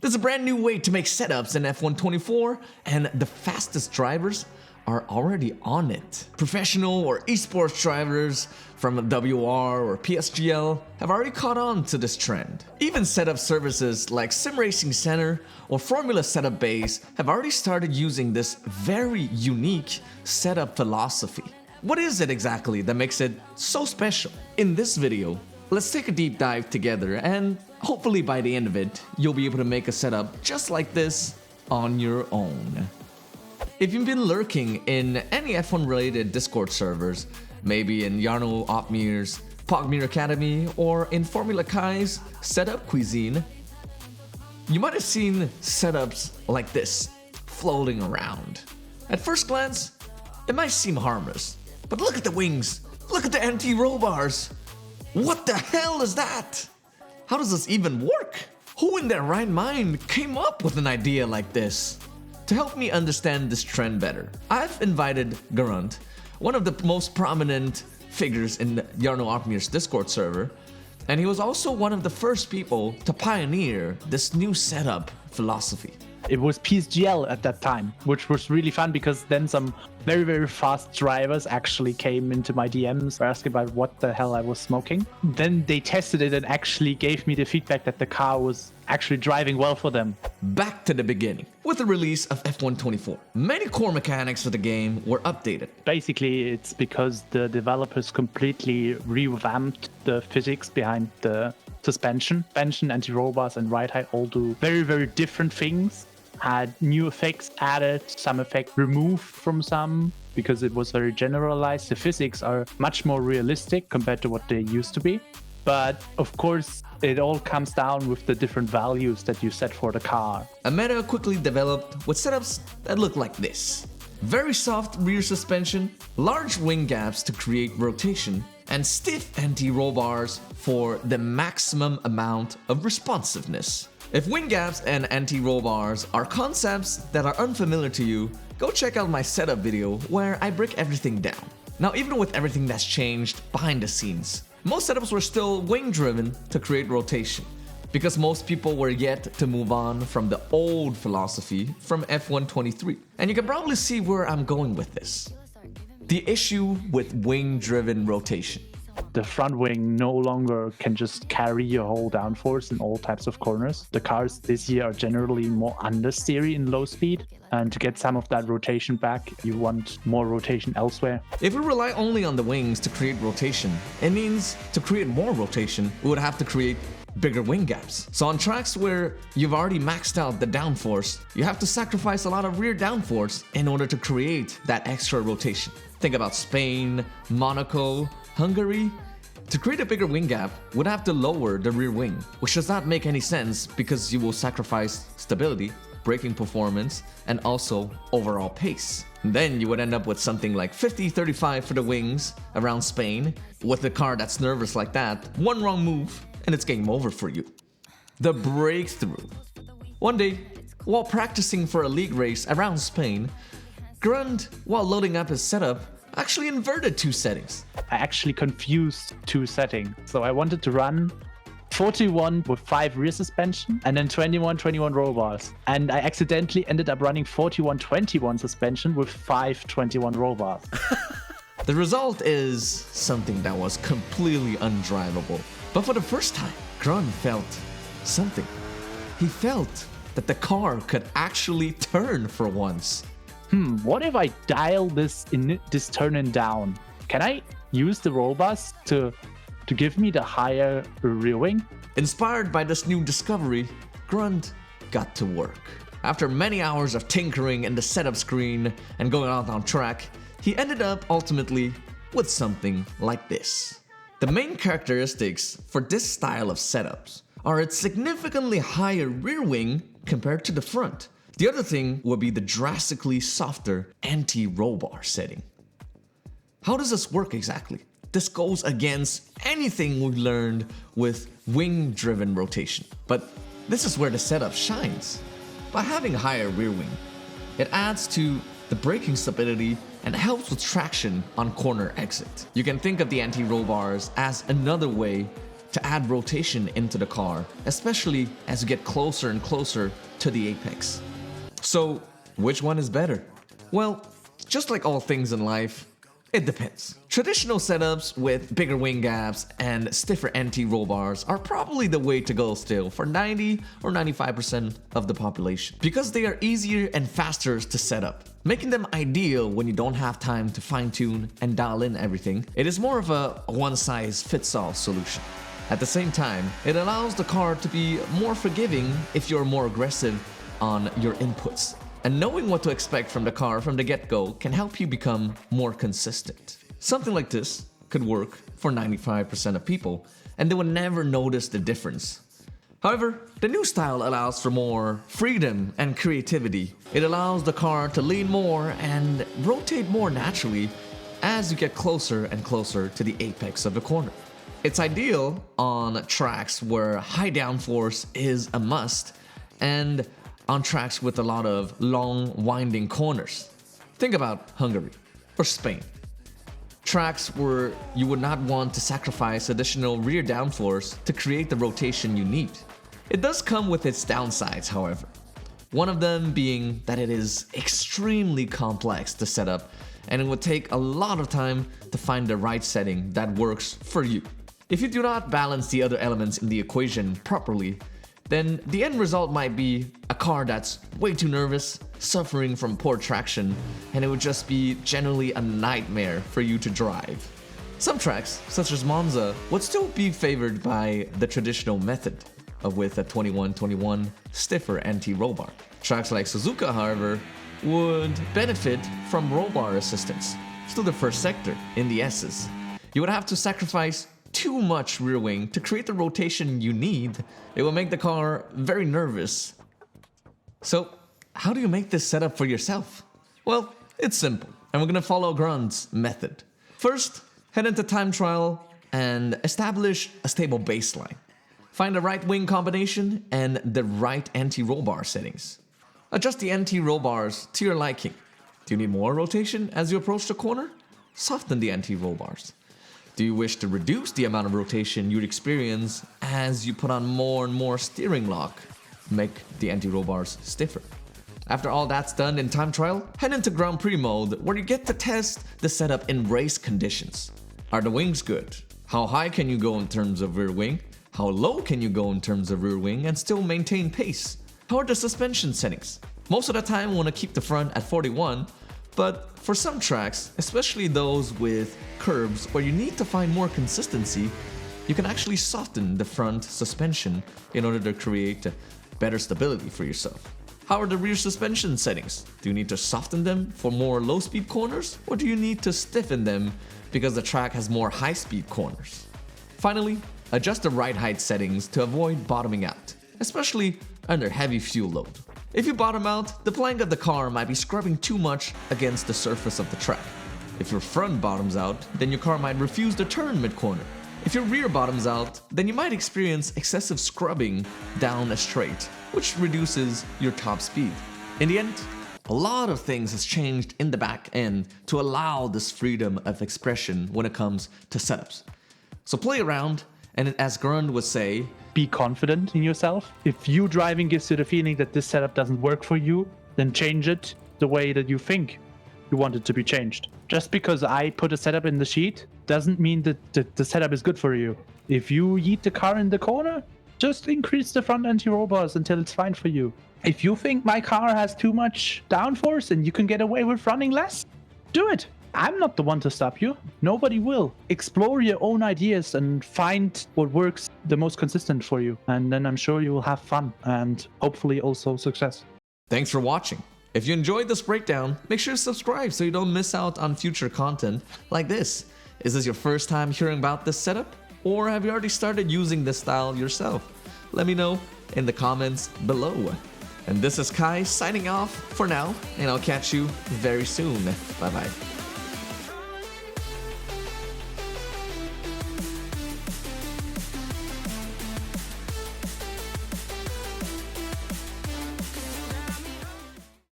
There's a brand new way to make setups in F124, and the fastest drivers are already on it. Professional or esports drivers from WR or PSGL have already caught on to this trend. Even setup services like Sim Racing Center or Formula Setup Base have already started using this very unique setup philosophy. What is it exactly that makes it so special? In this video, let's take a deep dive together, and hopefully by the end of it, you'll be able to make a setup just like this on your own. If you've been lurking in any F1 related Discord servers, maybe in Jarno Opmir's Pogmir Academy or in Formula Kai's Setup Cuisine, you might have seen setups like this floating around. At first glance, it might seem harmless, but look at the wings, look at the anti-roll bars. What the hell is that? How does this even work? Who in their right mind came up with an idea like this? To help me understand this trend better, I've invited Grunt, one of the most prominent figures in Jarno Opmir's Discord server, and he was also one of the first people to pioneer this new setup philosophy. It was PSGL at that time, which was really fun because then some very fast drivers actually came into my DMs asking about what the hell I was smoking. Then they tested it and actually gave me the feedback that the car was actually driving well for them. Back to the beginning, with the release of F124, many core mechanics of the game were updated. Basically, it's because the developers completely revamped the physics behind the suspension. Suspension, anti-roll bars, and ride height all do very different things. Had new effects added, some effect removed from some, because it was very generalized. The physics are much more realistic compared to what they used to be. But of course, it all comes down with the different values that you set for the car. A meta quickly developed with setups that look like this. Very soft rear suspension, large wing gaps to create rotation, and stiff anti-roll bars for the maximum amount of responsiveness. If wing gaps and anti-roll bars are concepts that are unfamiliar to you, go check out my setup video where I break everything down. Now, even with everything that's changed behind the scenes, most setups were still wing driven to create rotation, because most people were yet to move on from the old philosophy from F123. And you can probably see where I'm going with this. The issue with wing driven rotation. The front wing no longer can just carry your whole downforce in all types of corners. The cars this year are generally more understeery in low speed, and to get some of that rotation back, you want more rotation elsewhere. If we rely only on the wings to create rotation, it means to create more rotation, we would have to create bigger wing gaps. So on tracks where you've already maxed out the downforce, you have to sacrifice a lot of rear downforce in order to create that extra rotation. Think about Spain, Monaco, Hungary. To create a bigger wing gap, would have to lower the rear wing, which does not make any sense because you will sacrifice stability, braking performance, and also overall pace. And then you would end up with something like 50-35 for the wings around Spain. With a car that's nervous like that, one wrong move and it's game over for you. The breakthrough. One day, while practicing for a league race around Spain, Grund, while loading up his setup, actually inverted two settings. I actually confused two settings. So I wanted to run 41 with 5 rear suspension and then 21 roll bars. And I accidentally ended up running 41 suspension with 5 21 roll bars. The result is something that was completely undrivable. But for the first time, Grund felt something. He felt that the car could actually turn for once. What if I dial this turning down? Can I use the roll bars to give me the higher rear wing? Inspired by this new discovery, Grund got to work. After many hours of tinkering in the setup screen and going out on track, he ended up ultimately with something like this. The main characteristics for this style of setups are its significantly higher rear wing compared to the front. The other thing would be the drastically softer anti-roll bar setting. How does this work exactly? This goes against anything we've learned with wing-driven rotation. But this is where the setup shines. By having a higher rear wing, it adds to the braking stability and helps with traction on corner exit. You can think of the anti-roll bars as another way to add rotation into the car, especially as you get closer and closer to the apex. So, which one is better? Well, just like all things in life, it depends. Traditional setups with bigger wing gaps and stiffer anti-roll bars are probably the way to go still for 90 or 95% of the population, because they are easier and faster to set up, making them ideal when you don't have time to fine-tune and dial in everything. It is more of a one-size-fits-all solution. At the same time, it allows the car to be more forgiving if you're more aggressive on your inputs. And knowing what to expect from the car from the get-go can help you become more consistent. Something like this could work for 95% of people, and they would never notice the difference. However, the new style allows for more freedom and creativity. It allows the car to lean more and rotate more naturally as you get closer and closer to the apex of the corner. It's ideal on tracks where high downforce is a must, and on tracks with a lot of long, winding corners. Think about Hungary or Spain. Tracks where you would not want to sacrifice additional rear downforce to create the rotation you need. It does come with its downsides, however. One of them being that it is extremely complex to set up, and it would take a lot of time to find the right setting that works for you. If you do not balance the other elements in the equation properly, then the end result might be a car that's way too nervous, suffering from poor traction, and it would just be generally a nightmare for you to drive. Some tracks, such as Monza, would still be favored by the traditional method with a 21-21 stiffer anti-roll bar. Tracks like Suzuka, however, would benefit from roll bar assistance. Still the first sector in the S's. You would have to sacrifice too much rear wing to create the rotation you need. It will make the car very nervous. So, how do you make this setup for yourself? Well, it's simple, and we're gonna follow Grund's method. First, head into time trial and establish a stable baseline. Find the right wing combination and the right anti-roll bar settings. Adjust the anti-roll bars to your liking. Do you need more rotation as you approach the corner? Soften the anti-roll bars. Do you wish to reduce the amount of rotation you'd experience as you put on more and more steering lock? Make the anti-roll bars stiffer. After all that's done in time trial, head into Grand Prix mode where you get to test the setup in race conditions. Are the wings good? How high can you go in terms of rear wing? How low can you go in terms of rear wing and still maintain pace? How are the suspension settings? Most of the time we want to keep the front at 41, but for some tracks, especially those with curbs where you need to find more consistency, you can actually soften the front suspension in order to create better stability for yourself. How are the rear suspension settings? Do you need to soften them for more low-speed corners, or do you need to stiffen them because the track has more high-speed corners? Finally, adjust the ride height settings to avoid bottoming out, especially under heavy fuel load. If you bottom out, the plank of the car might be scrubbing too much against the surface of the track. If your front bottoms out, then your car might refuse to turn mid-corner. If your rear bottoms out, then you might experience excessive scrubbing down a straight, which reduces your top speed. In the end, a lot of things has changed in the back end to allow this freedom of expression when it comes to setups. So play around, and as Grund would say, be confident in yourself. If you driving gives you the feeling that this setup doesn't work for you, then change it the way that you think you want it to be changed. Just because I put a setup in the sheet doesn't mean that the setup is good for you. If you yeet the car in the corner, just increase the front anti-roll bars until it's fine for you. If you think my car has too much downforce and you can get away with running less, do it. I'm not the one to stop you. Nobody will. Explore your own ideas and find what works the most consistent for you. And then I'm sure you will have fun and hopefully also success. Thanks for watching. If you enjoyed this breakdown, make sure to subscribe so you don't miss out on future content like this. Is this your first time hearing about this setup? Or have you already started using this style yourself? Let me know in the comments below. And this is Kai signing off for now, and I'll catch you very soon. Bye bye.